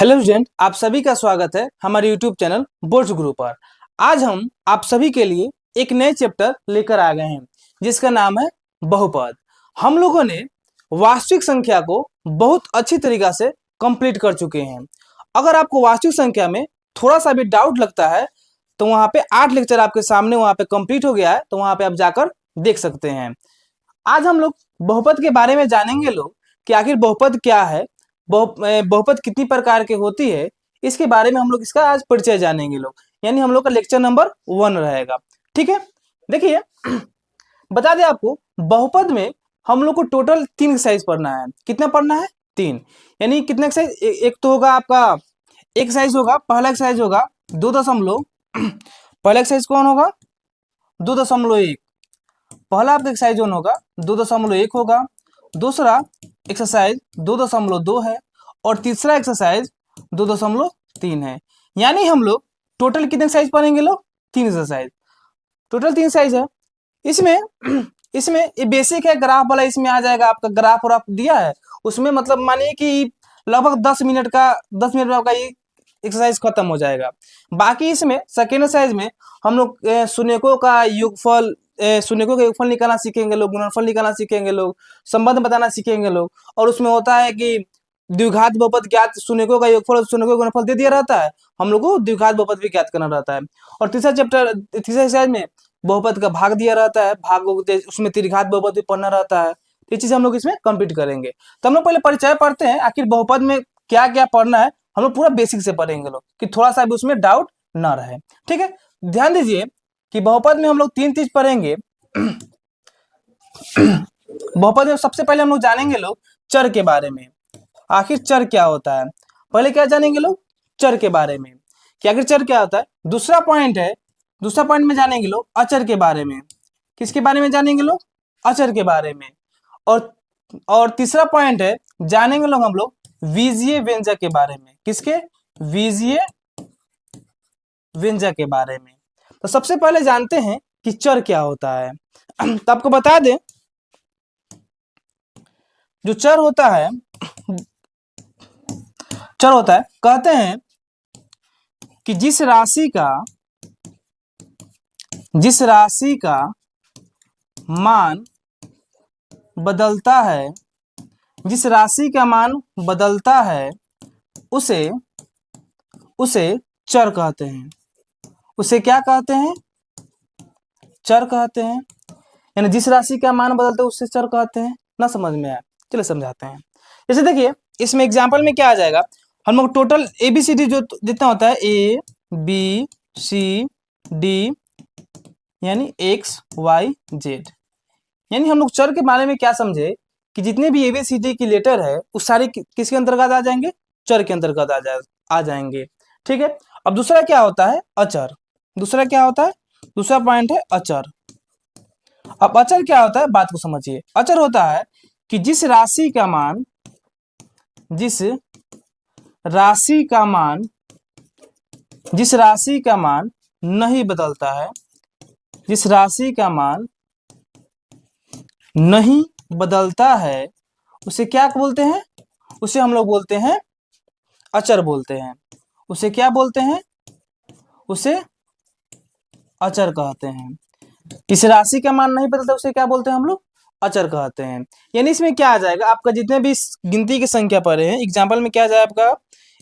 Hello student, आप सभी का स्वागत है हमारे यूट्यूब चैनल बोर्ड्स गुरु पर। आज हम आप सभी के लिए एक नए चैप्टर लेकर आ गए हैं जिसका नाम है बहुपद। हम लोगों ने वास्तविक संख्या को बहुत अच्छी तरीका से कंप्लीट कर चुके हैं। अगर आपको वास्तविक संख्या में थोड़ा सा भी डाउट लगता है तो वहाँ पे 8 लेक्चर आपके सामने वहाँ पे कंप्लीट हो गया है, तो वहाँ पे आप जाकर देख सकते हैं। आज हम लोग बहुपद के बारे में जानेंगे लोग कि आखिर बहुपद क्या है, बहुपद कितनी प्रकार के होती है, इसके बारे में हम लोग इसका आज परिचय जानेंगे लोग। यानी हम लोग का लेक्चर नंबर 1 रहेगा। ठीक है, देखिए बता दें आपको, बहुपद में हम लोग को टोटल 3 एक्सरसाइज पढ़ना है। कितना पढ़ना है? 3। यानी कितने एक्सरसाइज? एक तो होगा आपका एक्सरसाइज होगा, पहला एक्सरसाइज होगा 2 पहला एक्सरसाइज कौन होगा? 2.1। पहला आपका एक्सरसाइज वन होगा 2.1 होगा। दूसरा एक्सरसाइज 2.2 है और तीसरा एक्सरसाइज 2.3 है। यानी हम लोग टोटल कितने एक्सरसाइज पढ़ेंगे लोग? 3 एक्सरसाइज। टोटल 3 एक्सरसाइज है। इसमें इसमें ये बेसिक है, ग्राफ वाला इसमें आ जाएगा। आपका ग्राफ और आप दिया है उसमें, मतलब मानिए कि लगभग 10 मिनट में आपका ये एक्सरसाइज खत्म हो जाएगा। बाकी इसमें सेकेंड एक्सरसाइज में हम लोग शून्यकों का योगफल, शून्यकों का योगफल निकालना सीखेंगे लोग, गुणनफल निकालना सीखेंगे लोग, संबंध बताना सीखेंगे लोग। और उसमें होता है कि द्विघात बहुपद ज्ञात, शून्यकों का योगफल और शून्यकों का गुणनफल दे दिया रहता है, हम लोग को द्विघात बहुपद भी ज्ञात करना रहता है। और तीसरा एक्सरसाइज में बहुपद का भाग दिया रहता है, भाग उसमें त्रिघात बहुपद भी पढ़ना रहता है। ये चीज हम लोग इसमें कंप्लीट करेंगे। तो हम लोग पहले परिचय पढ़ते हैं, आखिर बहुपद में क्या क्या पढ़ना है हम लोग पूरा बेसिक से पढ़ेंगे लोग, कि थोड़ा सा भी उसमें डाउट ना रहे। ठीक है, ध्यान दीजिए कि बहुपद में हम लोग 3 चीज पढ़ेंगे। बहुपद में सबसे पहले हम लोग जानेंगे लोग चर के बारे में। आखिर चर क्या होता है, पहले क्या जानेंगे लोग? चर के बारे में कि आखिर चर क्या होता है। दूसरा पॉइंट में जानेंगे लोग अचर के बारे में। किसके बारे में जानेंगे लोग? अचर के बारे में। और तीसरा पॉइंट है, जानेंगे लोग हम लोग बीजीय व्यंजक के बारे में। किसके? बीजीय व्यंजक के बारे में। तो सबसे पहले जानते हैं कि चर क्या होता है। तो आपको बता दें, जो चर होता है कहते हैं कि जिस राशि का मान बदलता है, जिस राशि का मान बदलता है उसे चर कहते हैं। उसे क्या कहते हैं? चर कहते हैं। यानी जिस राशि का मान बदलता है उससे चर कहते हैं। ना समझ में आया? चलिए समझाते हैं। जैसे देखिए, इसमें एग्जांपल में क्या आ जाएगा, हम लोग टोटल ABCD जो जितना होता है ABCD, यानी XYZ। यानी हम लोग चर के बारे में क्या समझे कि जितने भी ABCD की लेटर है उस सारे किसके अंतर्गत आ जाएंगे? चर के अंतर्गत आ जाएंगे। ठीक है, अब दूसरा क्या होता है? अचर। दूसरा क्या होता है? दूसरा पॉइंट है अचर। अब अचर क्या होता है, बात को समझिए। अचर होता है कि जिस राशि का मान नहीं बदलता है, जिस राशि का मान नहीं बदलता है उसे क्या बोलते हैं? उसे हम लोग बोलते हैं अचर बोलते हैं। उसे क्या बोलते हैं? उसे अचर कहते हैं। इस राशि का मान नहीं बदलता उसे क्या बोलते हैं हम लोग? अचर कहते हैं। यानी इसमें क्या आ जाएगा, आपका जितने भी गिनती की संख्या पढ़े हैं, एग्जाम्पल में क्या आ जाएगा आपका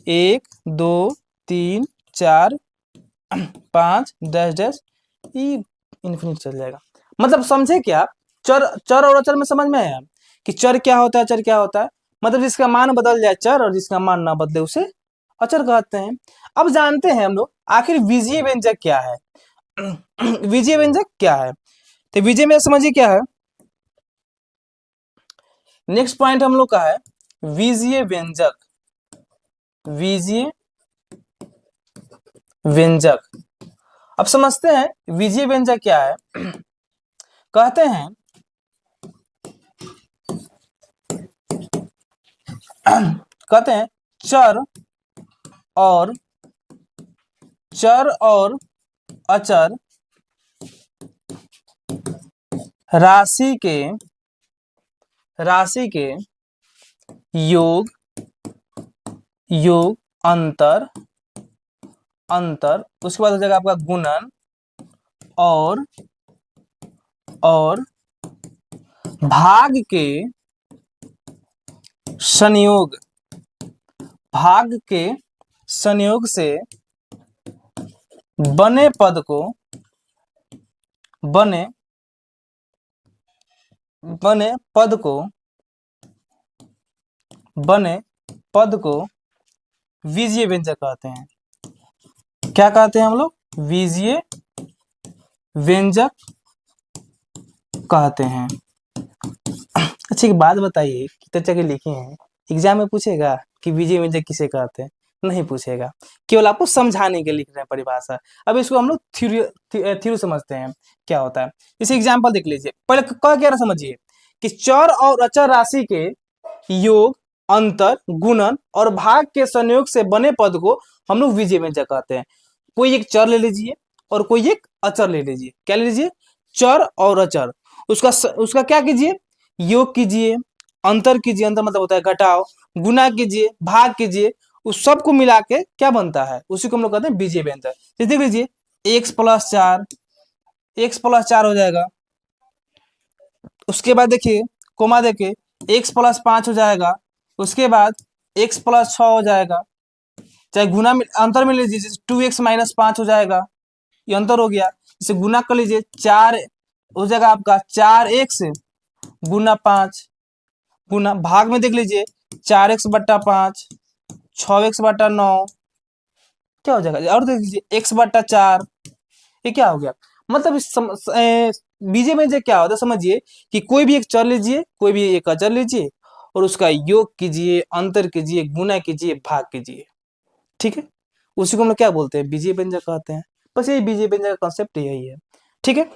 1 2 3 4 5 डैश डैश इन्फिनिट चल जाएगा। मतलब समझे क्या? चर और अचर में समझ में आया कि चर क्या होता है, अचर क्या होता है। मतलब जिसका मान बदल जाए चर, और जिसका मान ना बदले उसे अचर कहते हैं। अब जानते हैं हम लोग आखिर बीजीय व्यंजक क्या है। बीजीय व्यंजक क्या है, तो बीजीय में समझिए क्या है। नेक्स्ट पॉइंट हम लोग का है बीजीय व्यंजक। बीजीय व्यंजक, अब समझते हैं बीजीय व्यंजक क्या है। कहते हैं चर और अचर राशि के योग अंतर, अंतर, उसके बाद हो जाएगा आपका गुणन और भाग के संयोग, भाग के संयोग से बने पद को, बने पद को, बने पद को बीजीय व्यंजक कहते हैं। क्या कहते हैं हम लोग? बीजीय व्यंजक कहते हैं। अच्छा एक बात बताइए, कितने जगह लिखे हैं, एग्जाम में पूछेगा कि बीजीय व्यंजक किसे कहते हैं? नहीं पूछेगा, केवल आपको समझाने के लिख रहे हैं परिभाषा। अब इसको हम लोग थ्योरी समझते हैं क्या होता है। इसे एग्जाम्पल देख लीजिए, पहले कह क्या समझिए कि चर और अचर राशि के योग, अंतर, गुणन और भाग के संयोग से बने पद को हम लोग बीजीय व्यंजक कहते हैं। कोई एक चर ले लीजिए और कोई एक अचर ले लीजिए। क्या ले लीजिए? चर और अचर। उसका क्या कीजिए? योग कीजिए, अंतर कीजिए, अंतर मतलब होता है घटाओ, गुना कीजिए, भाग कीजिए, उस सब को मिला के क्या बनता है, उसी को हम लोग कहते हैं बीजीय व्यंजक। देख लीजिए x प्लस 4, x प्लस 4 हो जाएगा। उसके बाद देखिए कोमा देखिए x प्लस 5 हो जाएगा। उसके बाद x प्लस 6 हो जाएगा। चाहे गुना में अंतर में लीजिए, 2x माइनस 5 हो जाएगा, ये अंतर हो गया। इसे गुना कर लीजिए, 4 हो जाएगा आपका 4x गुना 5, गुना भाग में देख लीजिए 4x बट्टा 5, 6x बट्टा 9, क्या हो जाएगा? और देख लीजिए x बट्टा 4, ये क्या हो गया? मतलब बीजे में जो क्या होता है समझिए कि कोई भी एक चर लीजिए, कोई भी एक अचर लीजिए और उसका योग कीजिए, अंतर कीजिए, गुना कीजिए, भाग कीजिए, ठीक है, उसी को हम लोग क्या बोलते हैं? बीजीय व्यंजक कहते हैं। बस यही बीजीय व्यंजक का कॉन्सेप्ट यही है, ठीक है।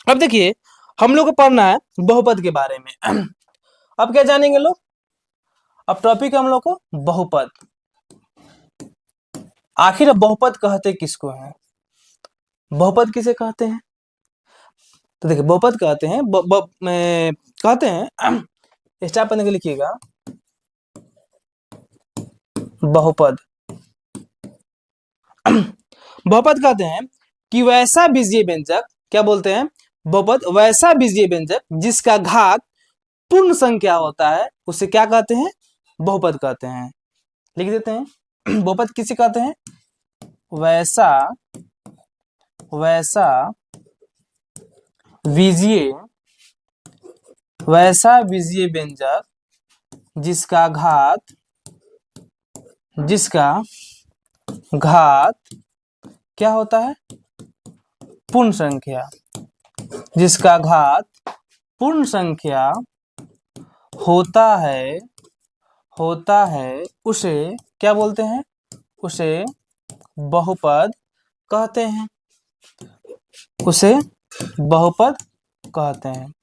अब देखिए हम लोग को पढ़ना है बहुपद के बारे में। अब क्या जानेंगे लोग? अब टॉपिक हम लोग को बहुपद। आखिर बहुपद कहते किसको हैं? बहुपद किसे कहते हैं? तो देखिए बहुपद कहते हैं कहते हैं, स्टार्ट करने के लिखिएगा बहुपद। बहुपद कहते हैं कि वैसा बीजीय व्यंजक, क्या बोलते हैं? बहुपद वैसा बीजीय व्यंजक जिसका घात पूर्ण संख्या होता है, उसे क्या कहते हैं? बहुपद कहते हैं। लिख देते हैं बहुपद किसे कहते हैं? वैसा बीजीय व्यंजक जिसका घात क्या होता है? पूर्ण संख्या। जिसका घात पूर्ण संख्या होता है उसे क्या बोलते हैं? उसे बहुपद कहते हैं। उसे बहुपद कहते हैं।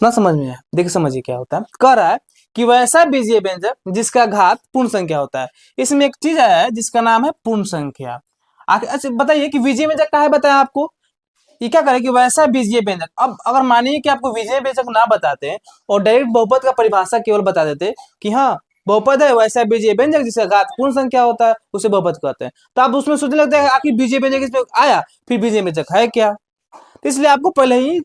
ना समझ में आया? देखिए समझिए क्या होता है। कह रहा है कि वैसा बीजीय व्यंजक जिसका घात पूर्ण संख्या होता है। इसमें एक चीज है जिसका नाम है पूर्ण संख्या। अच्छा बताइए कि बीजीय व्यंजक क्या है, बताया आपको? ये क्या करे कि वैसा बीजीय व्यंजक। अब अगर मानिए कि आपको बीजीय व्यंजक ना बताते और डायरेक्ट बहुपद का परिभाषा केवल बता देते कि हाँ बहुपद है वैसा बीजीय व्यंजक जिसका घात पूर्ण संख्या होता है, उसे बहुपद कहते हैं, तो आप उसमें सोचने लगते हैं आखिर बीजीय व्यंजक इसमें आया, फिर बीजीय व्यंजक है क्या। तो इसलिए आपको पहले ही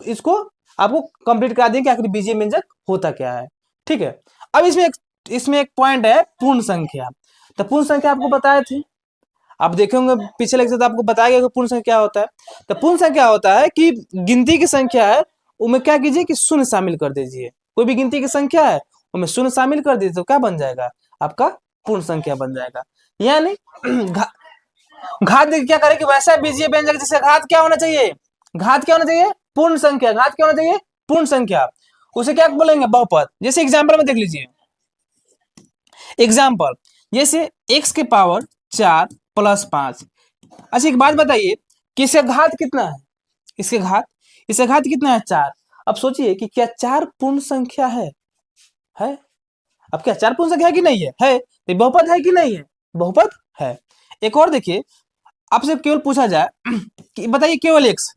इसको आपको कंप्लीट करा दें कि आखिर बीजीय व्यंजक होता क्या है, ठीक है। अब इसमें एक पॉइंट है पूर्ण संख्या। तो पूर्ण संख्या आपको बताए थे, आप देखेंगे पिछले लेक्चर तो आपको बताया गया कि पूर्ण संख्या क्या होता है। तो पूर्ण संख्या होता है कि गिनती की संख्या है उनमें क्या कीजिए कि शून्य शामिल कर दीजिए। कोई भी गिनती की संख्या है उनमें शून्य शामिल कर दीजिए तो क्या बन जाएगा? आपका पूर्ण संख्या बन जाएगा। यानी घात क्या करे कि वैसा बीजीय व्यंजक जिसका घात क्या होना चाहिए? घात क्या होना चाहिए? पूर्ण संख्या। घात क्या होना चाहिए? पूर्ण संख्या। उसे क्या बोलेंगे? बहुपद। जैसे एग्जाम्पल में देख लीजिए, एग्जाम्पल जैसे x के पावर 4 प्लस 5। अच्छा एक बात बताइए कि इसका घात कितना है? इसका घात कितना है? 4। अब सोचिए कि क्या 4 पूर्ण संख्या है? अब क्या 4 पूर्ण संख्या है कि नहीं है? है। तो बहुपद है कि नहीं है? बहुपद है। एक और देखिए, आपसे केवल पूछा जाए कि बताइए केवल x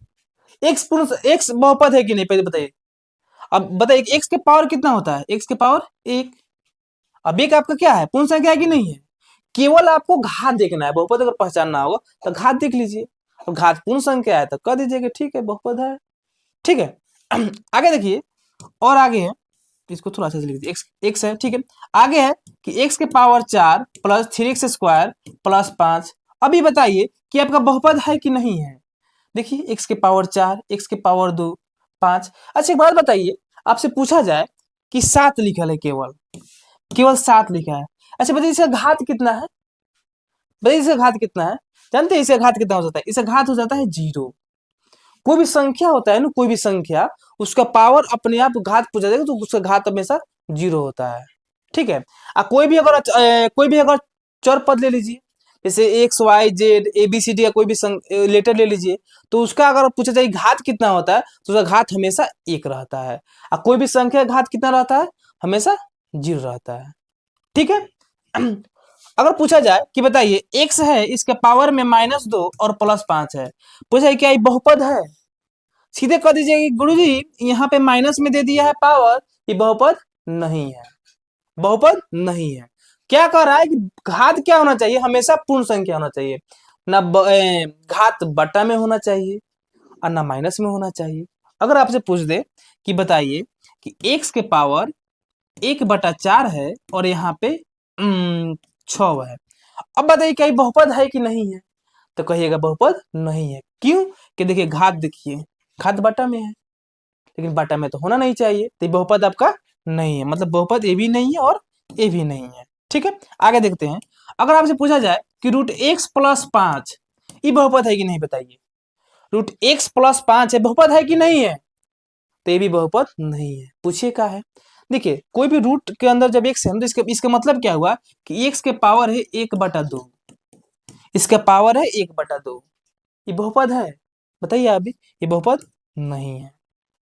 बहुपद है कि नहीं, पहले बताइए। अब बताइए x के पावर कितना होता है? x के पावर 1। अब एक आपका क्या है, पूर्ण संख्या है कि नहीं है, केवल आपको घात देखना है, बहुपद अगर पहचानना होगा तो घात देख लीजिए, और घात पूर्ण संख्या है तो कह दीजिए कि ठीक है बहुपद है। ठीक है आगे देखिए, और आगे है, इसको थोड़ा सा लिख दीजिए, एक्स है, ठीक है। आगे है कि एक्स के power 4 plus 3x square plus 5। अभी बताइए कि आपका बहुपद है कि नहीं है। देखिए एक्स के पावर 4, एक्स के पावर 2, 5। अच्छा एक बात बताइए, आपसे पूछा जाए कि 7 लिखा है, केवल केवल 7 लिखा है। अच्छा बताइए इसका घात कितना है, बताइए इसका घात कितना है, जानते हैं इसका घात कितना हो जाता है, इसका घात हो जाता है 0। कोई भी संख्या होता है ना, कोई भी संख्या, उसका पावर अपने आप घात पूछा जाएगा तो उसका घात हमेशा 0 होता है। ठीक है, कोई भी अगर चर पद ले लीजिए, जैसे X Y Z A B C D या कोई भी लेटर ले लीजिए, तो उसका अगर पूछा जाए घात कितना होता है तो उसका घात हमेशा 1 रहता है, और कोई भी संख्या घात कितना रहता है, हमेशा 0 रहता है। ठीक है अगर पूछा जाए कि बताइए x है, इसके पावर में -2 और +5 है, पूछा क्या ये बहुपद है, सीधे कह दीजिए कि गुरुजी यहाँ पे माइनस में दे दिया है पावर, ये बहुपद नहीं है, बहुपद नहीं है। क्या कह रहा है कि घात क्या होना चाहिए, हमेशा पूर्ण संख्या होना चाहिए, ना घात बटा में होना चाहिए और ना माइनस में होना चाहिए। अगर आपसे पूछ दे कि बताइए कि x के पावर 1/4 है और यहाँ पे 6 है, अब बताइए क्या ये बहुपद है कि नहीं है, तो कहिएगा बहुपद नहीं है। क्यों, कि देखिए घात, देखिए घात बटा में है, लेकिन बटा में तो होना नहीं चाहिए, तो बहुपद आपका नहीं है, मतलब बहुपद ए भी नहीं है और ए भी नहीं है। ठीक है आगे देखते हैं, अगर आपसे पूछा जाए कि √x+5 ये बहुपद है कि नहीं, बताइए √x+5 है, बहुपद है कि नहीं है, तो ये भी बहुपद नहीं है। पूछिए क्या है, देखिए कोई भी रूट के अंदर जब x है तो इसका मतलब क्या हुआ कि x के पावर है 1/2, इसका पावर है 1/2, ये बहुपद है, बताइए आप भी, ये बहुपद नहीं है।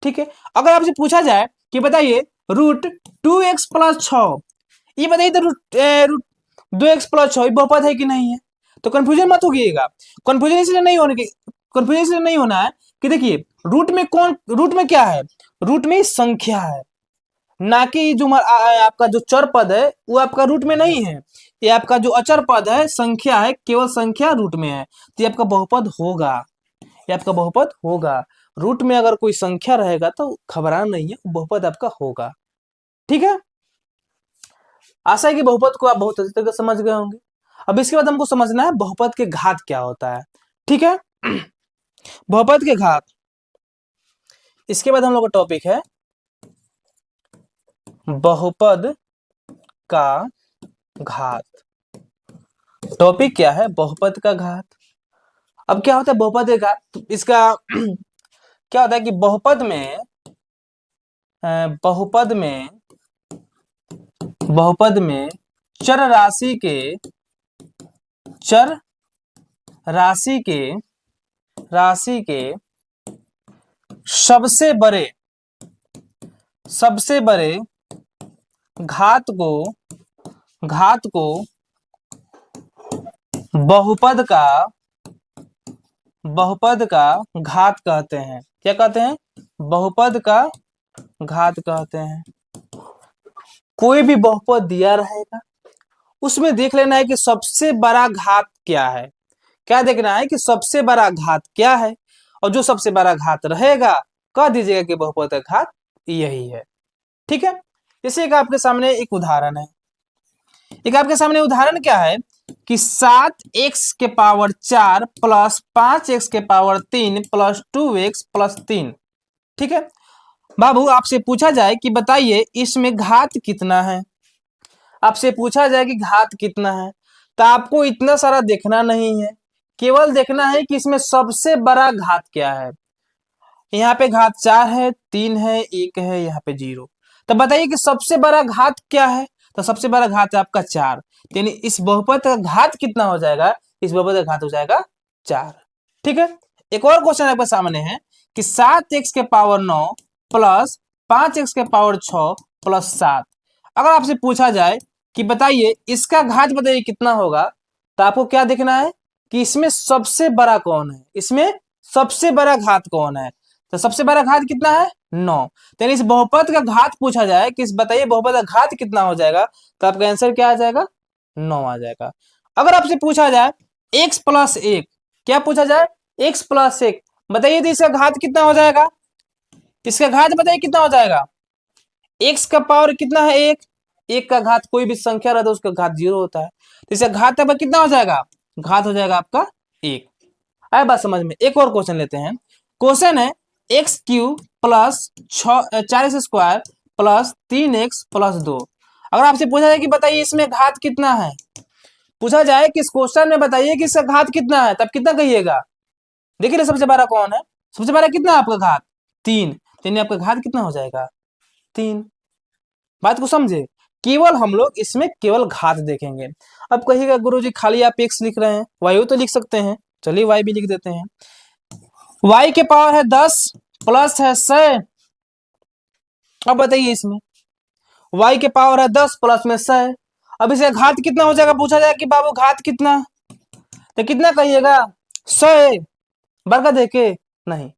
ठीक है अगर आपसे पूछा जाए कि बताइए √2x+6, ये बताइए तो रूट 2x+6 ये बहुपद है कि नहीं है, तो कंफ्यूजन मत होइएगा, कंफ्यूजन इसलिए नहीं होने की, कंफ्यूजन इसलिए नहीं होना है कि देखिए रूट में क्या है, रूट में संख्या है, ना कि जो आपका जो चर पद है वो आपका रूट में नहीं है, ये आपका जो अचर पद है संख्या है, केवल संख्या रूट में है, तो ये आपका बहुपद होगा, ये आपका बहुपद होगा। रूट में अगर कोई संख्या रहेगा तो घबराना नहीं है, बहुपद आपका होगा। ठीक है, आशा है कि बहुपद को आप बहुत अच्छी तरह समझ गए होंगे। अब इसके बाद हमको समझना है बहुपद के घात क्या होता है। ठीक है बहुपद के घात, इसके बाद हम लोग का टॉपिक है बहुपद का घात। टॉपिक क्या है, बहुपद का घात। अब क्या होता है बहुपद का घात, तो इसका क्या होता है कि बहुपद में चर राशि के सबसे बड़े घात को बहुपद का घात कहते हैं। क्या कहते हैं, बहुपद का घात कहते हैं। कोई भी बहुपद दिया रहेगा, उसमें देख लेना है कि सबसे बड़ा घात क्या है, क्या देखना है कि सबसे बड़ा घात क्या है, और जो सबसे बड़ा घात रहेगा कह दीजिएगा कि बहुपद का घात यही है। ठीक है, जैसे एक आपके सामने एक उदाहरण है, एक आपके सामने उदाहरण क्या है कि 7x⁴ plus 5x⁴ plus 2x+3। ठीक है बाबू, आपसे पूछा जाए कि बताइए इसमें घात कितना है, आपसे पूछा जाए कि घात कितना है, तो आपको इतना सारा देखना नहीं है, केवल देखना है कि इसमें सबसे बड़ा घात क्या है। यहाँ पे घात 4 है, 3 है, 1 है, यहाँ पे 0, तो बताइए कि सबसे बड़ा घात क्या है, तो सबसे बड़ा घात है आपका 4, यानी इस बहुपद का घात कितना हो जाएगा, इस बहुपद का घात हो जाएगा 4। ठीक है, एक और क्वेश्चन आपके सामने है कि 7x⁹ प्लस 5x⁴ प्लस 7। अगर आपसे पूछा जाए कि बताइए इसका घात बताइए कितना होगा, तो आपको क्या देखना है कि इसमें सबसे बड़ा कौन है, इसमें सबसे बड़ा घात कौन है, तो सबसे बड़ा घात कितना है, 9। तो यानी इस बहुपद का घात पूछा जाए कि बताइए बहुपद का घात कितना हो जाएगा, तो आपका आंसर क्या आ जाएगा, 9 आ जाएगा। अगर आपसे पूछा जाए x+1, क्या पूछा जाए, x+1, बताइए तो इसका घात कितना हो जाएगा, इसका घात बताइए कितना हो जाएगा, x का पावर कितना है, एक का घात कोई भी संख्या रहता है उसका घात 0 होता है, तो इसका घात आपका कितना हो जाएगा, घात हो जाएगा आपका 1। आए बात समझ में। एक और क्वेश्चन लेते हैं। क्वेश्चन है x³ plus 4x² plus 3x plus 2। अगर आपसे पूछा जाए कि बताइए इसमें घात कितना है, पूछा जाए कि इस क्वेश्चन में बताइए कि इसका घात कितना है, तब कितना कहिएगा, देखिए सबसे बड़ा कौन है, सबसे बड़ा कितना है आपका घात, 3, यानी आपका घात कितना हो जाएगा, 3। बात को समझे, केवल हम लोग इसमें केवल घात देखेंगे। अब कहिएगा गुरुजी खाली आप x लिख रहे हैं, y तो लिख सकते हैं, चलिए y भी लिख देते हैं। y के पावर है 10 प्लस है 100। अब बताइए इसमें y के पावर है 10 प्लस में 100, अब इसे घात कितना हो जाएगा, पूछा जाए कि बाबू घात कितना, तो कितना कहिएगा, 100 बरका देके नहीं।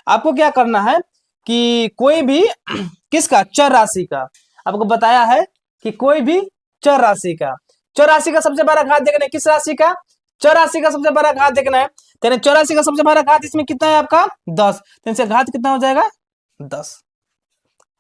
आपको क्या करना है कि कोई भी किसका, चर राशि का, आपको बताया है कि कोई भी चर राशि का, चर राशि का सबसे बड़ा घात देखना है, किस राशि का, चर राशि का सबसे बड़ा घात देखना है, यानी चर राशि का सबसे बड़ा घात इसमें कितना है आपका 10, तो इनसे घात कितना हो जाएगा 10।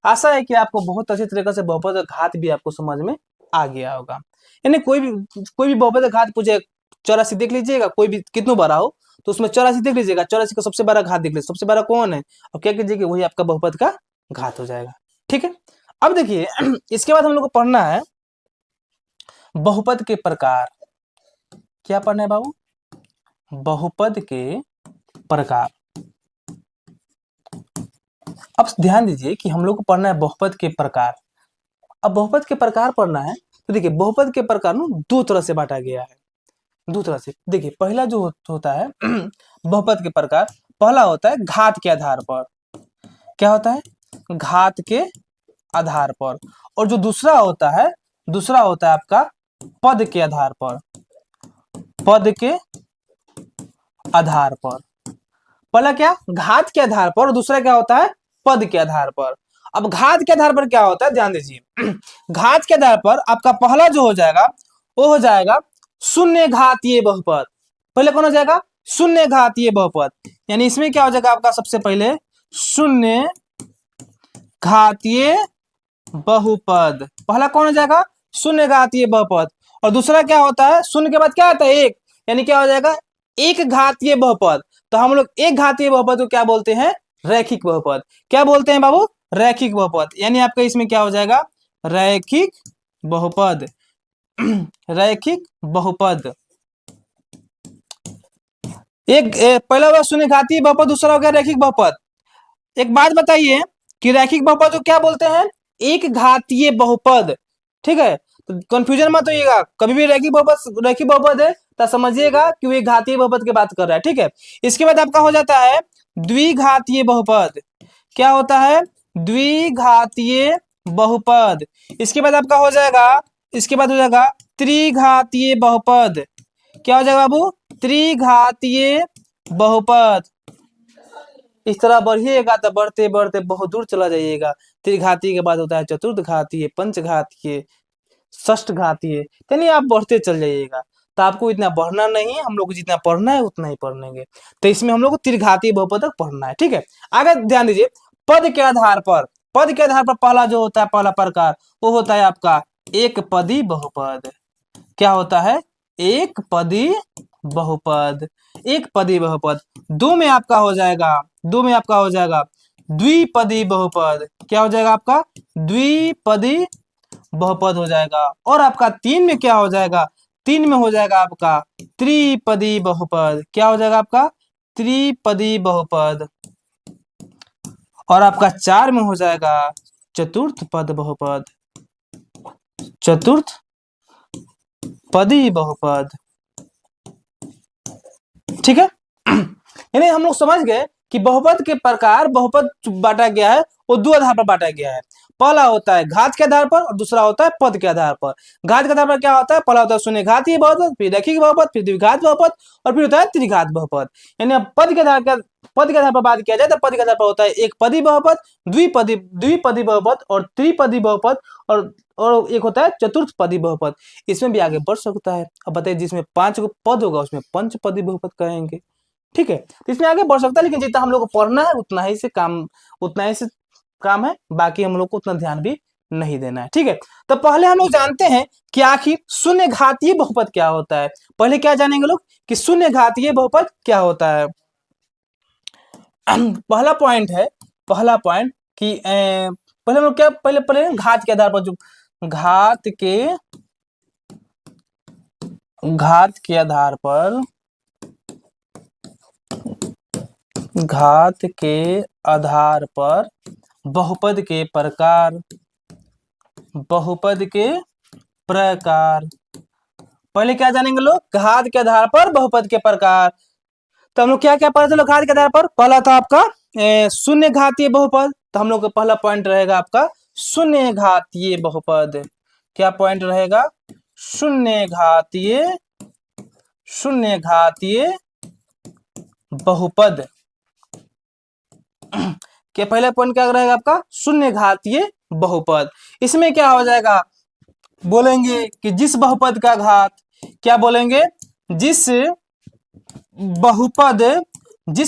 आशा है कि आपको बहुत अच्छी तरीके से बहुपद का घात भी आपको समझ में आ गया होगा। यानी कोई भी बहुपद का घात पूछे, 84 देख लीजिएगा, कोई भी कितना बड़ा हो तो उसमें 84 देख लीजिएगा, 84 का सबसे बड़ा घात देख लीजिए, सबसे बड़ा कौन है, और क्या कीजिएगा वही आपका बहुपद का घात हो जाएगा। ठीक है, अब देखिए इसके बाद हम लोग को पढ़ना है बहुपद के प्रकार। क्या पढ़ना है बाबू, बहुपद के प्रकार। अब ध्यान दीजिए कि हम लोग को पढ़ना है बहुपद के प्रकार। अब बहुपद के प्रकार पढ़ना है तो देखिए बहुपद के प्रकार ना दो तरह से बांटा गया है, दो तरह से। देखिए पहला जो होता है बहुपद के प्रकार, पहला होता है घात के आधार पर, क्या होता है, घात के आधार पर, और जो दूसरा होता है आपका पद के आधार पर, पद के आधार पर। पहला क्या, घात के आधार पर, और दूसरा क्या होता है, पद के आधार पर। अब घात के आधार पर क्या होता है, ध्यान दीजिए घात के आधार पर आपका पहला जो हो जाएगा वो हो जाएगा शून्य घातीय बहुपद। पहले कौन हो जाएगा, शून्य घातीय बहुपद, यानी इसमें क्या हो जाएगा आपका सबसे पहले शून्य घातीय बहुपद, पहला कौन हो जाएगा शून्य घातीय बहुपद, और दूसरा क्या होता है, शून्य के बाद क्या आता है एक, यानी क्या हो जाएगा एक घातीय बहुपद। तो हम लोग एक घातीय बहुपद को क्या बोलते हैं, रैखिक बहुपद। क्या बोलते हैं बाबू, रैखिक बहुपद, यानी आपका इसमें क्या हो जाएगा रैखिक बहुपद रैखिक बहुपद। पहला हुआ शून्य घातीय बहुपद, दूसरा हो गया रैखिक बहुपद। एक बात बताइए कि रैखिक बहुपद को क्या बोलते हैं, एक घातीय बहुपद। ठीक है, तो कंफ्यूजन मत होइएगा, कभी भी रैखिक बहुपद है तो समझिएगा कि वो एक घातीय बहुपद की बात कर रहा है। ठीक है, इसके बाद आपका हो जाता है द्विघातीय बहुपद। क्या होता है, द्विघातीय बहुपद। इसके बाद आपका हो जाएगा, इसके बाद हो जाएगा त्रिघातीय बहुपद। क्या हो जाएगा बाबू, त्रिघातीय बहुपद। इस तरह बढ़िएगा तो बढ़ते बढ़ते बहुत दूर चला जाइएगा। त्रिघातीय के बाद होता है चतुर्थ घातीय, पंचघातीय, षष्ठ घातीय, यानी आप बढ़ते चल जाइएगा। तो आपको इतना बढ़ना नहीं है, हम लोग को जितना पढ़ना है उतना ही पढ़ेंगे। तो इसमें हम लोग को त्रिघातीय बहुपद तक पढ़ना है। ठीक है, आगे ध्यान दीजिए पद के आधार पर, पद के आधार पर पहला जो होता है, पहला प्रकार वो होता है आपका एक पदी बहुपद। क्या होता है, एक पदी बहुपद, एक पदी बहुपद। दो में आपका हो जाएगा, दो में आपका हो जाएगा द्विपदी बहुपद। क्या हो जाएगा आपका, द्विपदी बहुपद हो जाएगा। और आपका तीन में क्या हो जाएगा, तीन में हो जाएगा आपका त्रिपदी बहुपद। क्या हो जाएगा आपका, त्रिपदी बहुपद। और आपका चार में हो जाएगा चतुर्थ पद बहुपद, चतुर्थ पदी बहुपद। ठीक है यानी हम लोग समझ गए कि बहुपद के प्रकार, बहुपद बांटा गया है वो दो आधार पर बांटा गया है। पहला होता है घात के आधार पर और दूसरा होता है पद के आधार पर। घात के आधार पर क्या होता है, पहला होता है शून्य घातीय बहुपद, फिर रैखिक बहुपद, फिर द्विघात बहुपद और फिर होता है त्रिघात बहुपद। यानी अब पद के आधार पर बात किया जाए तो पद के आधार पर होता है एक पदी बहुपद, द्विपदी बहुपद और त्रिपदी बहुपद और एक होता है चतुर्थ पदी बहुपद। इसमें भी आगे बढ़ सकता है। अब बताइए जिसमें 5 को पद होगा उसमें पंचपदी बहुपद कहेंगे। ठीक है, तो इसमें आगे बढ़ सकता है, लेकिन जितना हम लोग को पढ़ना है उतना ही से काम है, बाकी हम लोग को उतना ध्यान भी नहीं देना है। ठीक है, तो पहले हम लोग जानते हैं कि आखिर शून्य घातीय बहुपद क्या होता है। पहले क्या जानेंगे लोग कि शून्य घातीय बहुपद क्या होता है। पहला पॉइंट कि पहले हम लोग क्या पहले घात के आधार पर जो घात के आधार पर बहुपद के प्रकार पहले क्या जानेंगे लोग, घात के आधार पर बहुपद के प्रकार। तो हम लोग क्या क्या पढ़े थे लोग घात के आधार पर। पहला था आपका शून्य घातीय बहुपद, तो हम लोग का पहला पॉइंट रहेगा आपका शून्य घातीय बहुपद। क्या पॉइंट रहेगा, शून्य घातीय बहुपद के पहले पॉइंट क्या रहेगा आपका शून्य घातीय बहुपद। इसमें क्या हो जाएगा, बोलेंगे कि जिस बहुपद का घात, क्या बोलेंगे, जिस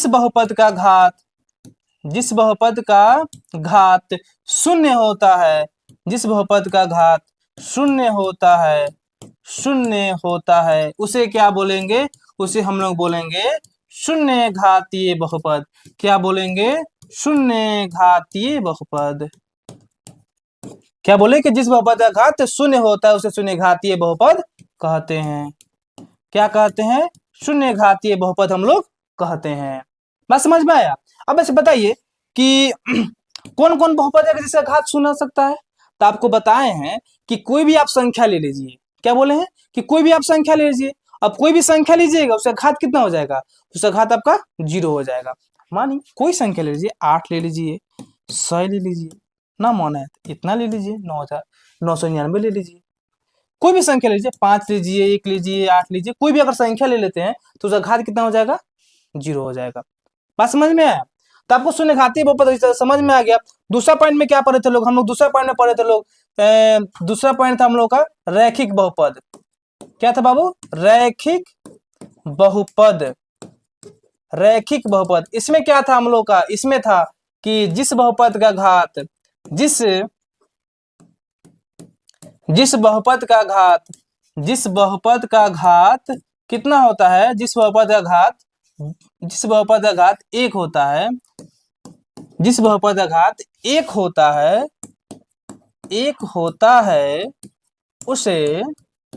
बहुपद का घात शून्य होता है, जिस बहुपद का घात शून्य होता है उसे क्या बोलेंगे, उसे हम लोग बोलेंगे शून्य घातीय बहुपद। क्या बोलेंगे, शून्य घातीय बहुपद। क्या बोले कि जिस बहुपद का घात शून्य होता है उसे शून्य घातीय बहुपद कहते हैं। क्या कहते हैं, शून्य घातीय बहुपद हम लोग कहते हैं। बात समझ में आया। अब ऐसे बताइए कि कौन कौन बहुपद है जिसका घात शून्य हो सकता है। तो आपको बताए हैं कि कोई भी आप संख्या ले लीजिए। क्या बोले हैं कि कोई भी आप संख्या ले लीजिए। अब कोई भी संख्या लीजिएगा उसका घात कितना हो जाएगा, उसका घात आपका 0 हो जाएगा। मानिए कोई संख्या ले लीजिए, 8 ले लीजिए, 100 ले लीजिए, ना माना है तो इतना ले लीजिए, 9,999 ले लीजिए। कोई भी संख्या लीजिए, 5 लीजिए, 1 लीजिए, 8 लीजिए, कोई भी अगर संख्या ले लेते हैं तो उसका घात कितना हो जाएगा, 0 हो जाएगा। बात समझ में आया। तो आपको शून्य घातीय बहुपद समझ में आ गया। दूसरा पॉइंट में क्या पढ़े थे लोग, हम लोग दूसरा पॉइंट में पढ़े थे लोग, दूसरा पॉइंट था हम लोग का रैखिक बहुपद। क्या था बाबू, रैखिक बहुपद। इसमें क्या था हम लोग का, इसमें था कि जिस बहुपद का घात कितना होता है, जिस बहुपद का घात 1 होता है, जिस बहुपद का घात 1 होता है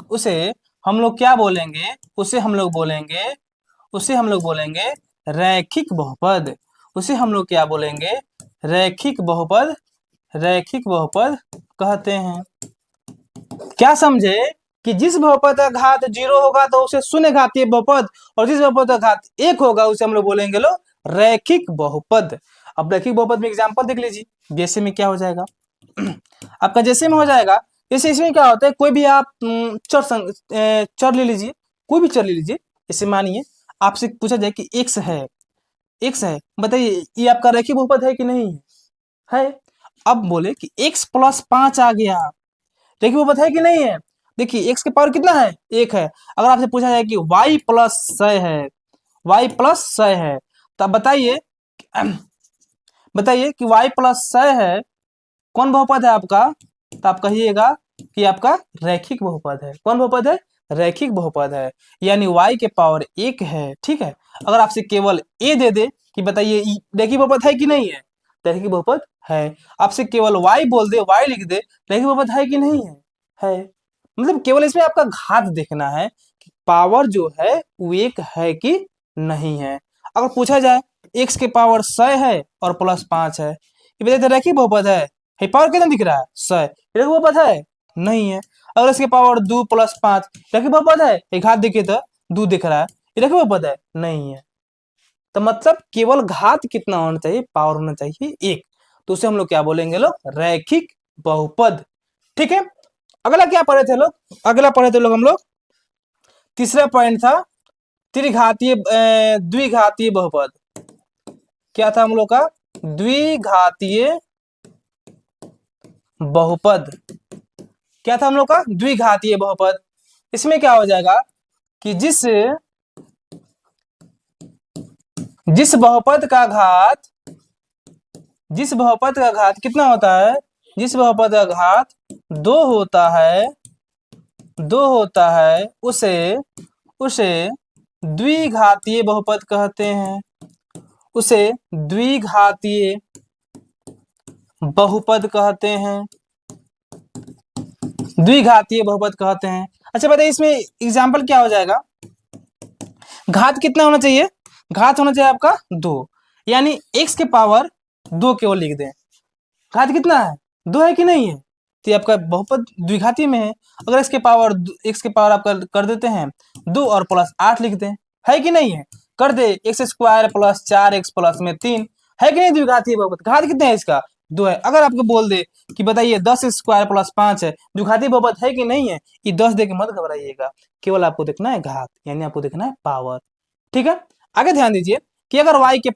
उसे हम लोग क्या बोलेंगे, उसे हम लोग बोलेंगे रैखिक बहुपद। उसे हम लोग क्या बोलेंगे, रैखिक बहुपद कहते हैं। क्या समझे कि जिस बहुपद का घात 0 होगा तो उसे शून्य घातीय बहुपद, और जिस बहुपद का घात 1 होगा उसे हम लोग बोलेंगे लो रैखिक बहुपद। अब रैखिक बहुपद में एग्जांपल देख लीजिए। जैसे में क्या हो जाएगा आपका, जैसे में हो जाएगा, जैसे इसमें क्या होता है, कोई भी आप चर ले लीजिए, कोई भी चर ले लीजिए। जैसे मानिए आपसे पूछा जाए कि x है, बताइए ये आपका रैखिक बहुपद है कि नहीं है। अब बोले कि x + 5 आ गया, रैखिक बहुपद है कि नहीं है। देखिए x के पावर कितना है, 1 है। अगर आपसे पूछा जाए कि y + 100 है, तो बताइए कि y + 100 है, कौन बहुपद है आपका। तो आप कहिएगा कि आपका रैखिक बहुपद है। कौन बहुपद है, रैखिक बहुपद है। यानी y के पावर 1 है। ठीक है, अगर आपसे केवल a दे दे कि बताइए रैखिक बहुपद है कि नहीं है, रैखिक बहुपद है। आपसे केवल y बोल दे, y लिख दे, रैखिक बहुपद है कि नहीं है। मतलब केवल इसमें आपका घात देखना है कि पावर जो है वो 1 है कि नहीं है। अगर पूछा जाए x के पावर 100 है और +5 है, ये बताइए रैखिक बहुपद है। पावर कितना दिख रहा है, 100, रैखिक बहुपद है नहीं है। अगर इसके पावर 2 + 5, रैखिक बहुपद है, एक घात देखिए तो 2 दिख रहा है, ये रैखिक बहुपद है नहीं है। तो मतलब केवल घात कितना होना चाहिए, पावर होना चाहिए 1, तो उसे हम लोग क्या बोलेंगे लोग, रैखिक बहुपद। ठीक है, अगला क्या पढ़े थे लोग, अगला पढ़े थे लोग हम लोग, तीसरा पॉइंट था त्रिघातीय द्विघातीय बहुपद। क्या था हम लोग का, द्विघातीय बहुपद। क्या था हम लोग का, द्विघातीय बहुपद। इसमें क्या हो जाएगा कि जिस बहुपद का घात, जिस बहुपद का घात कितना होता है, जिस बहुपद का घात 2 होता है, 2 होता है, उसे उसे द्विघातीय बहुपद कहते हैं, उसे द्विघातीय बहुपद कहते हैं, द्विघातीय बहुपद कहते हैं। अच्छा बताइए इसमें एग्जाम्पल क्या हो जाएगा, घात कितना होना चाहिए, घात होना चाहिए आपका 2, यानी x के पावर 2 केवल लिख दें। घात कितना है, 2 है कि नहीं है, तो ये आपका बहुपद द्विघाती में है। अगर x के पावर आप कर देते हैं 2 और प्लस 8 लिख दें, है कि नहीं है, कर दे x square plus 4x plus में 3, है कि नहीं द्विघातीय बहुपद। घात कितना है इसका, 2 है। अगर आपको बोल दे कि बताइए 10 स्क्वायर प्लस 5 है, द्विघातीय बहुपद है कि नहीं है, ये 10 दे के मत घबराइएगा, केवल आपको देखना है घात, यानी आपको देखना है पावर। ठीक है, आगे ध्यान दीजिए कि अगर y के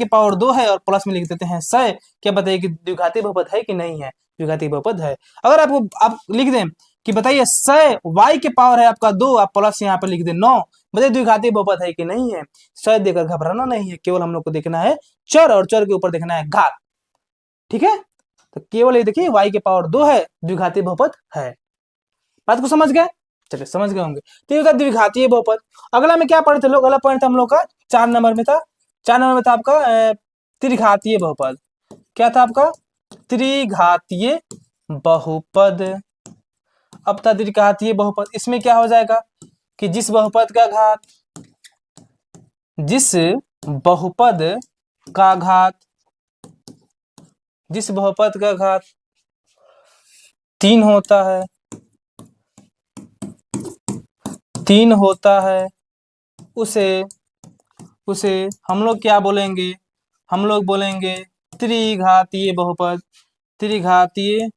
पावर 2 है और प्लस में लिख देते हैं 100, क्या बताइए कि द्विघातीय बहुपद है कि नहीं है, द्विघातीय बहुपद है। अगर आप लिख दें कि बताइए 100 y के पावर है आपका 2, आप प्लस यहाँ पे लिख दें 9, बताइए द्विघातीय बहुपद है कि नहीं है। 100 देकर घबराना नहीं है, केवल हम लोग को देखना है चर, और चर के ऊपर देखना है घात। ठीक है, तो केवल ये देखिए y के पावर 2 है, द्विघातीय बहुपद है। बात को समझ गए, चलिए समझ गए होंगे। तो ये होता है द्विघातीय बहुपद। अगला में क्या पढ़े थे लोग, अगला पॉइंट था हम लोग का 4 नंबर में था, 4 नंबर में था आपका त्रिघातीय बहुपद। क्या था आपका, त्रिघातीय बहुपद। अब था त्रिघातीय बहुपद, इसमें क्या हो जाएगा कि जिस बहुपद का घात, जिस बहुपद का घात, जिस बहुपद का घात 3 होता है, 3 होता है, उसे हम लोग क्या बोलेंगे, हम लोग बोलेंगे त्रिघातीय बहुपद। त्रिघातीय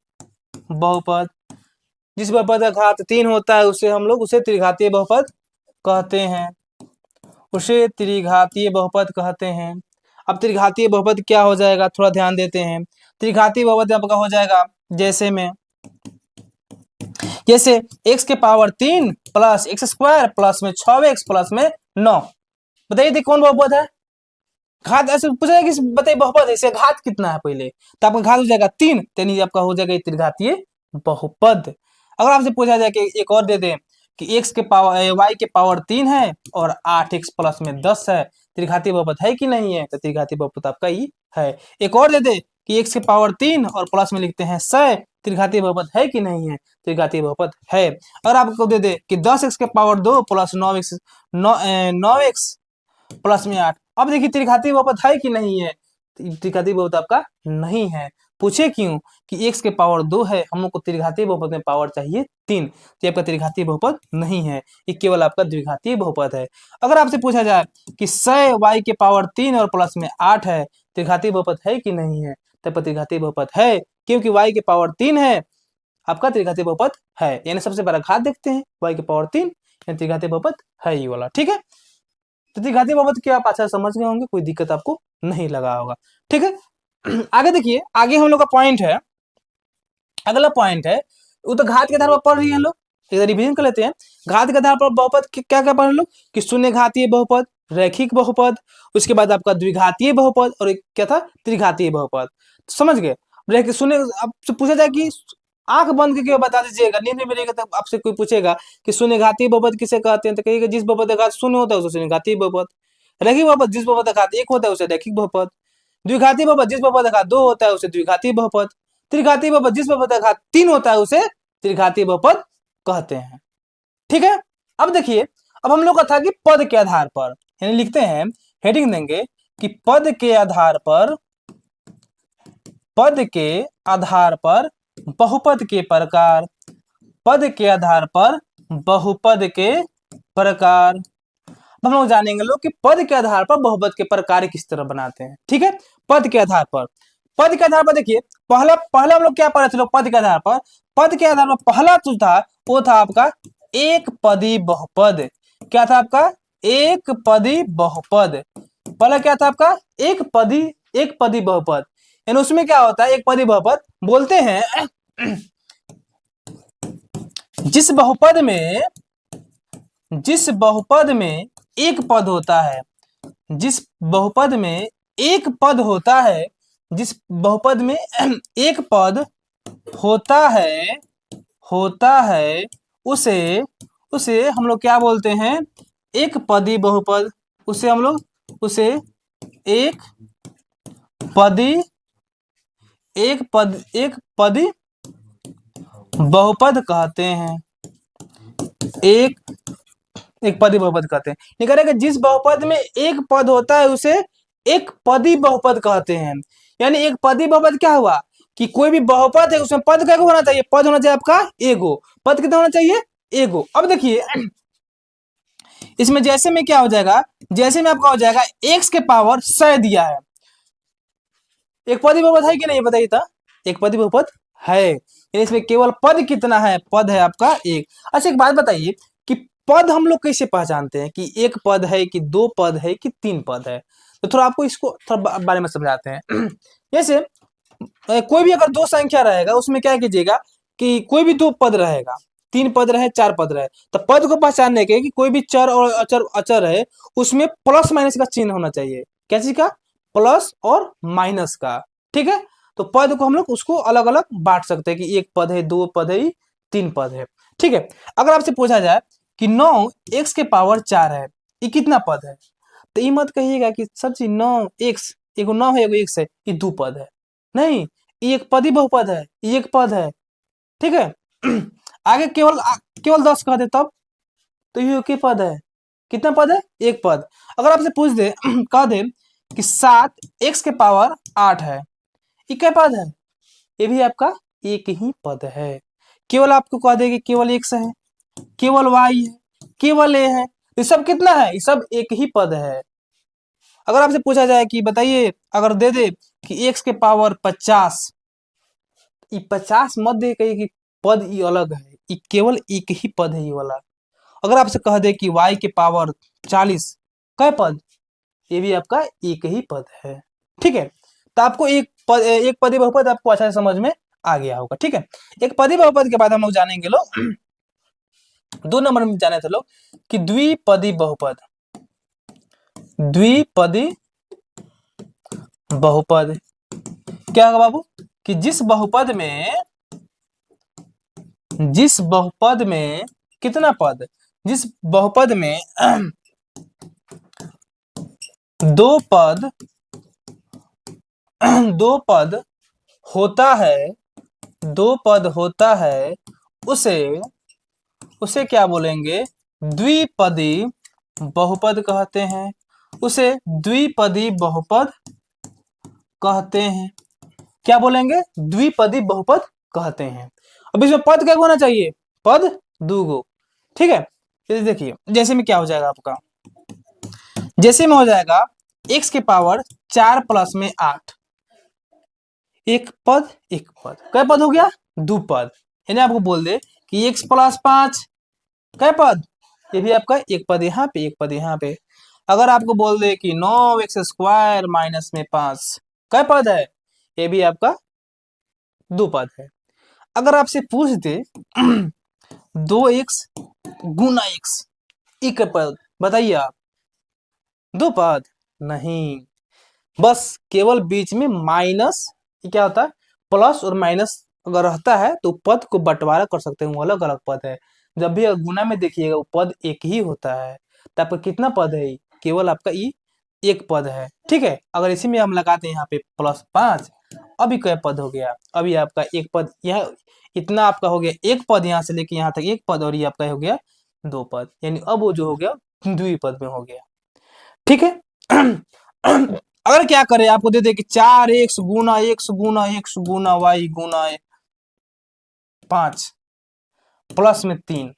बहुपद, जिस बहुपद का घात 3 होता है उसे त्रिघातीय बहुपद कहते हैं, उसे त्रिघातीय बहुपद कहते हैं। अब त्रिघातीय बहुपद क्या हो जाएगा, थोड़ा ध्यान देते हैं। त्रिघातीय बहुपद आपका हो जाएगा जैसे x के power 3 plus x square plus में 6x प्लस में 9, बताइए कौन बहुपद है। घात ऐसे पूछा कि बताइए बहुपद है, इसे घात कितना है पहले, तो आपका घात हो जाएगा 3, यानी आपका हो जाएगा त्रिघातीय बहुपद। अगर आपसे पूछा जाए कि एक और दे दें कि x के पावर y के पावर 3 है और 8x प्लस में 10 है, त्रिघातीय बहुपद है कि नहीं है, तो त्रिघातीय बहुपद आपका ही है। एक और दे दे कि x के पावर 3 और प्लस में लिखते हैं 100, त्रिघातीय बहुपद है कि नहीं है, त्रिघातीय बहुपद है। अगर आपको दे दे कि 10x के पावर 2 प्लस 9x प्लस में 8, अब देखिए त्रिघातीय बहुपद है कि नहीं है, त्रिघातीय बहुपद आपका नहीं है। पूछे क्यों कि x के पावर 2 है, हम लोग को त्रिघातीय बहुपद में पावर चाहिए 3, तो आपका त्रिघातीय बहुपद नहीं है, ये केवल आपका द्विघातीय बहुपद है। अगर आपसे पूछा जाए कि 100 y के पावर 3 और प्लस में 8 है, त्रिघातीय बहुपद है कि नहीं है, तो त्रिघातीय बहुपद है, क्योंकि y के पावर 3 है, आपका त्रिघातीय बहुपद है। यानी सबसे बड़ा घात देखते हैं y के पावर 3, यानी त्रिघातीय बहुपद है ये वाला। ठीक है, तो त्रिघातीय बहुपद क्या आप अच्छा समझ गए होंगे, कोई दिक्कत आपको नहीं लगा होगा। ठीक है, आगे देखिए, आगे हम लोग का पॉइंट है, अगला पॉइंट है, वो तो घात के आधार पर पढ़ रही है हम लोग, एक रिवीजन कर लेते हैं। घात के आधार पर बहुपद क्या क्या पढ़ लो कि शून्य घातीय बहुपद, रैखिक बहुपद, उसके बाद आपका द्विघातीय बहुपद, और एक क्या था त्रिघातीय बहुपद। तो समझ गए, शून्य आपसे पूछा जाए कि आंख बंद करके बता दीजिएगा, नींद में रहेगा तब आपसे कोई पूछेगा कि शून्य घातीय बहुपद किसे कहते हैं, तो कहिएगा जिस बहुपद का घात शून्य होता है उसे शून्य घातीय बहुपद। रैखिक बहुपद, जिस बहुपद का घात 1 होता है उसे रैखिक बहुपद। द्विघातीय बहुपद, जिस बहुपद का घात 2 होता है उसे द्विघातीय बहुपद। त्रिघातीय बहुपद, जिस बहुपद का घात 3 होता है उसे त्रिघातीय बहुपद कहते हैं। ठीक है, अब देखिए, अब हम लोग का था कि पद के आधार पर, यानी लिखते हैं, हेडिंग देंगे कि पद के आधार पर, पद के आधार पर बहुपद के प्रकार, पद के आधार पर बहुपद के प्रकार। हम लोग जानेंगे लोग कि पद के आधार पर बहुपद के प्रकार किस तरह बनाते हैं। ठीक है, पद के आधार पर, पद के आधार पर देखिए, पहला पहला हम लोग क्या पढ़े थे लोग, पद के आधार पर। पद के आधार पर पहला जो था वो था आपका एक पदी बहुपद। क्या था आपका? एक पदी बहुपद। पहला क्या था आपका? एक पदी बहुपद। यानी उसमें क्या होता है, एक पदी बहुपद बोलते हैं जिस बहुपद में एक पद होता है, जिस बहुपद में एक पद होता है, जिस बहुपद में एक पद होता है उसे उसे हम लोग क्या बोलते हैं? एक पदी बहुपद। उसे एक पदी एक पदी बहुपद कहते हैं। एक एक पदी बहुपद कहते हैं। ये कह रहे हैं कि जिस बहुपद में एक पद होता है उसे एक पदी बहुपद कहते हैं। यानी एक पदी बहुपद क्या हुआ कि कोई भी बहुपद है उसमें पद क्या होना चाहिए? पद होना चाहिए आपका एगो। पद कितना होना चाहिए? एगो। अब देखिए इसमें जैसे में क्या हो जाएगा, जैसे में आपका हो जाएगा x के पावर 100 दिया है। एक पदी बहुपद है कि नहीं बताइए तो? एक पदी बहुपद है। इसमें केवल पद कितना है? पद है आपका एक। अच्छा एक बात बताइए कि पद हम लोग कैसे पहचानते हैं कि एक पद है कि दो पद है कि तीन पद है? तो थोड़ा आपको इसको थोड़ा बारे में समझाते हैं। जैसे कोई भी अगर दो संख्या रहेगा उसमें क्या कीजिएगा कि कोई भी दो पद रहेगा, तीन पद रहे, चार पद रहे, तो पद को पहचानने के कि कोई भी चर और अचर है उसमें प्लस माइनस का चिन्ह होना चाहिए। क्या चीज का? प्लस और माइनस का। ठीक है, तो पद को हम लोग उसको अलग अलग बांट सकते हैं कि एक पद है, दो पद है, तीन पद है। ठीक है, अगर आपसे पूछा जाए कि 9 x के पावर 4 है, ये कितना पद है? तो ये मत कहिएगा कि सर जी 9 x, एगो 9 है एगो x है, ये दो पद है। नहीं, ये एक पदी बहुपद है, ये एक पद है। ठीक है। आगे केवल केवल 10 कह दे तब तो ये एक पद है। कितना पद है? एक पद। अगर आपसे पूछ दे कह दे कि 7 x के पावर 8 है, ये क्या पद है? ये भी आपका एक ही पद है। केवल आपको कह दे कि केवल x है, केवल y है, केवल a है, ये सब कितना है? ये सब एक ही पद है। अगर आपसे पूछा जाए कि बताइए, अगर दे दे कि x के पावर 50, ये 50 मत दे कहिए कि पद ये अलग है, ये केवल एक ही पद है ये वाला। अगर आपसे कह दे कि y के पावर 40, कै पद? ये भी आपका एक ही पद है। ठीक है, तो आपको एक पदी बहुपद आपको अच्छा से समझ में आ गया होगा। ठीक है, एक पदी बहुपद के बाद हम लोग जानेंगे लोग 2 नंबर में जाने थे लोग कि द्विपदी बहुपद। द्विपदी बहुपद क्या होगा बाबू? कि जिस बहुपद में कितना पद? जिस बहुपद में दो पद दो पद होता है, दो पद होता है, उसे उसे क्या बोलेंगे? द्विपदी बहुपद कहते हैं। उसे द्विपदी बहुपद कहते हैं। क्या बोलेंगे? द्विपदी बहुपद कहते हैं। अब इसमें पद क्या होना चाहिए? पद दूगो। ठीक है, तो देखिए जैसे में क्या हो जाएगा आपका, जैसे में हो जाएगा x के पावर 4 प्लस में 8, एक पद एक पद, कै पद हो गया? दो पद। यानी आपको बोल दे कि x प्लस 5 कै पद? ये भी आपका एक पद यहाँ पे, एक पद यहाँ पे। अगर आपको बोल दे कि 9x² माइनस में 5 कै पद है? ये भी आपका दो पद है। अगर आपसे पूछ दे 2x गुना x, एक पद, बताइए आप, दो पद? नहीं, बस केवल बीच में माइनस, क्या होता है? प्लस और माइनस अगर रहता है तो पद को बंटवारा कर सकते हैं, वो अलग अलग पद है। जब भी गुना में देखिएगा वो पद एक ही होता है। तो आपका कितना पद है? केवल आपका ये एक पद है। ठीक है, अगर इसी में हम लगाते हैं यहाँ पे +5, अभी कै पद हो गया? अभी आपका एक पद, यह इतना आपका हो गया एक पद, यहाँ से लेके यहाँ तक एक पद, और ये आपका हो गया दो पद। यानी अब वो जो हो गया द्विपद में हो गया। ठीक है। अगर क्या करे, आपको दे दे कि 4x गुना x गुना y गुना 5 प्लस में 3,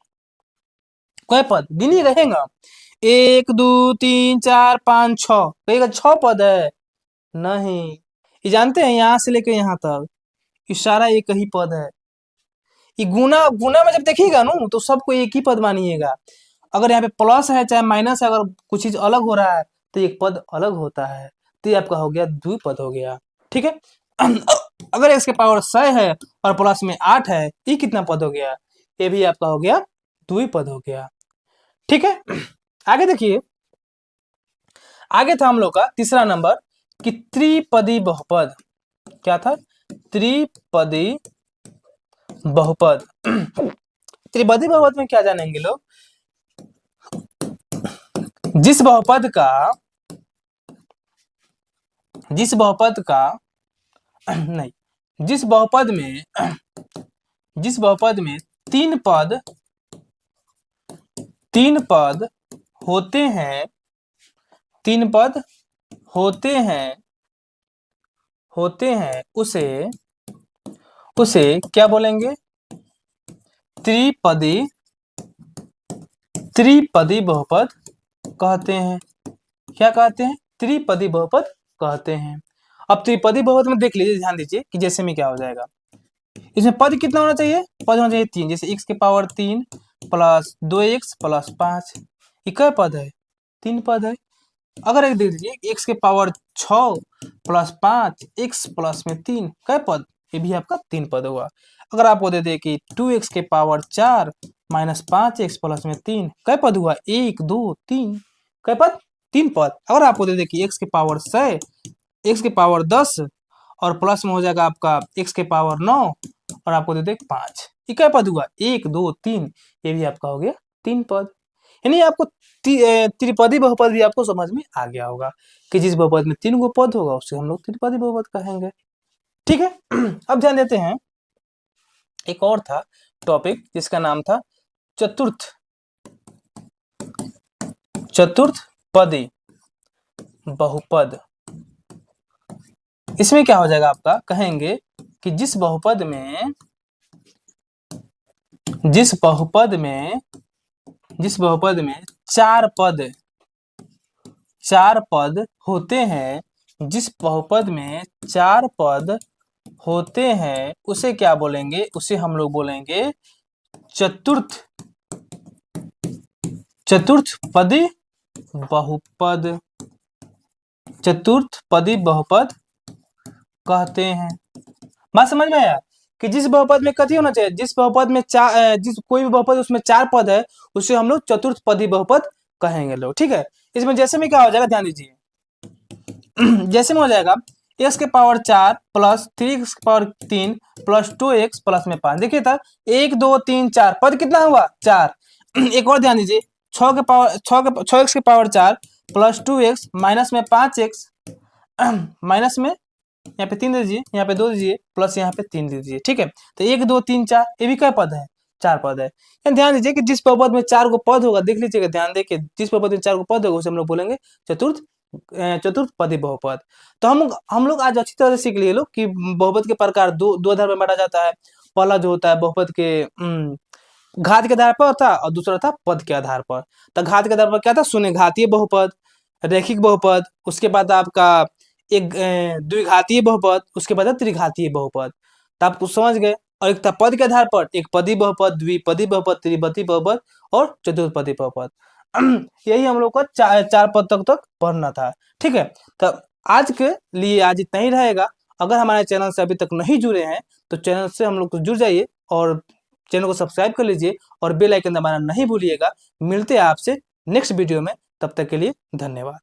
कै पद? गिनी रहेगा 1 2 3 4 5 6, कहेगा 6 पद है? नहीं, ये जानते हैं यहाँ से लेकर यहाँ तक इशारा एक ही पद है। ये गुना गुना में जब देखिएगा ना तो सबको एक ही पद मानिएगा। अगर यहाँ पे प्लस है चाहे माइनस है, अगर कुछ चीज अलग हो रहा है तो एक पद अलग होता है, तो ये आपका हो गया द्विपद हो गया। ठीक है। अगर x के पावर 100 है और प्लस में 8 है, ये कितना पद हो गया? ये भी आपका हो गया द्विपद हो गया। ठीक है। आगे देखिए, आगे था हम लोग का तीसरा नंबर कि त्रिपदी बहुपद। क्या था? त्रिपदी बहुपद। त्रिपदी बहुपद में क्या जानेंगे लोग? जिस बहुपद का नहीं, जिस बहुपद में तीन पद होते हैं, उसे क्या बोलेंगे? त्रिपदी बहुपद कहते हैं। क्या कहते हैं? त्रिपदी बहुपद कहते हैं। अब त्रिपदी बहुपद में देख लीजिए, ध्यान दीजिए कि जैसे में क्या हो जाएगा। इसमें पद कितना होना चाहिए? पद होना चाहिए 3। जैसे x के पावर 3 प्लस 2x प्लस 5, ये क्या पद है? 3 पद है। अगर एक देख लीजिए x के पावर 6 प्लस 5 x प्लस में 3, क्या पद? ये भी आपका 3 पद हुआ। अगर आपको दे दे कि 2x के पावर 4 माइनस 5x प्लस में 3, क्या पद हुआ? 1 2 3, क्या पद? 3 पद। अगर आपको दे दे कि x के पावर 6 x के पावर 10 और प्लस में हो जाएगा आपका x के पावर 9 और आपको दे दे 5, ये क्या पद हुआ? 1 2 3, ये भी आपका हो गया 3 पद। यानी आपको त्रिपदी बहुपद भी आपको समझ में आ गया होगा कि जिस बहुपद में 3 गो पद होगा उसे हम लोग त्रिपदी बहुपद कहेंगे। ठीक है। अब ध्यान देते हैं, एक और था टॉपिक जिसका नाम था चतुर्थपदी बहुपद। इसमें क्या हो जाएगा आपका? कहेंगे कि जिस बहुपद में चार पद होते हैं, जिस बहुपद में 4 पद होते हैं उसे क्या बोलेंगे? उसे हम लोग बोलेंगे चतुर्थपदी बहुपद। चतुर्थपदी बहुपद कहते हैं। बात समझ में आया कि जिस बहुपद में कथी होना चाहिए? जिस बहुपद में जिस कोई भी बहुपद उसमें 4 पद है उसे हम लोग चतुर्थपदी बहुपद कहेंगे लोग। ठीक है। इसमें जैसे में क्या हो जाएगा, ध्यान दीजिए। जैसे में हो जाएगा x के पावर 4 प्लस 3x के पावर 3 प्लस 2x प्लस में 5। देखिए था 1 2 3 4 पद कितना हुआ? 4। एक और ध्यान दीजिए, 6x के पावर 4 प्लस 2x माइनस में 5x माइनस में यहाँ पे 3 दे दीजिए, यहाँ पे 2 दीजिए, प्लस यहाँ पे 3 दे दीजिए। ठीक है। तो 1 2 3 4, ये भी क्या पद है? 4 पद है। ध्यान दीजिए कि जिस बहुपद में 4 गो पद होगा, देख लीजिएगा ध्यान दे के, जिस बहुपद में 4 गो पद होगा उसे हम लोग बोलेंगे चतुर्थपदी बहुपद। तो हम लोग आज अच्छी तरह से सीख लिए लोग कि बहुपद के प्रकार दो आधार में बांटा जाता है। पहला जो होता है बहुपद के घात के आधार पर था और दूसरा था पद के आधार पर। तो घात के आधार पर क्या था? शून्य घातीय बहुपद, रैखिक बहुपद, उसके बाद आपका एक द्विघातीय बहुपद, उसके बाद त्रिघातीय बहुपद। तो आप कुछ समझ गए। और एक था पद के आधार पर, एक पदी बहुपद, द्विपदी बहुपद, त्रिपदी बहुपद और चतुर्पदी बहुपद। यही हम लोग को चार पद तक पढ़ना था। ठीक है। तो आज के लिए आज इतना ही रहेगा। अगर हमारे चैनल से अभी तक नहीं जुड़े हैं तो चैनल से हम लोग को जुड़ जाइए और चैनल को सब्सक्राइब कर लीजिए और बेल आइकन दबाना नहीं भूलिएगा। मिलते हैं आपसे नेक्स्ट वीडियो में, तब तक के लिए धन्यवाद।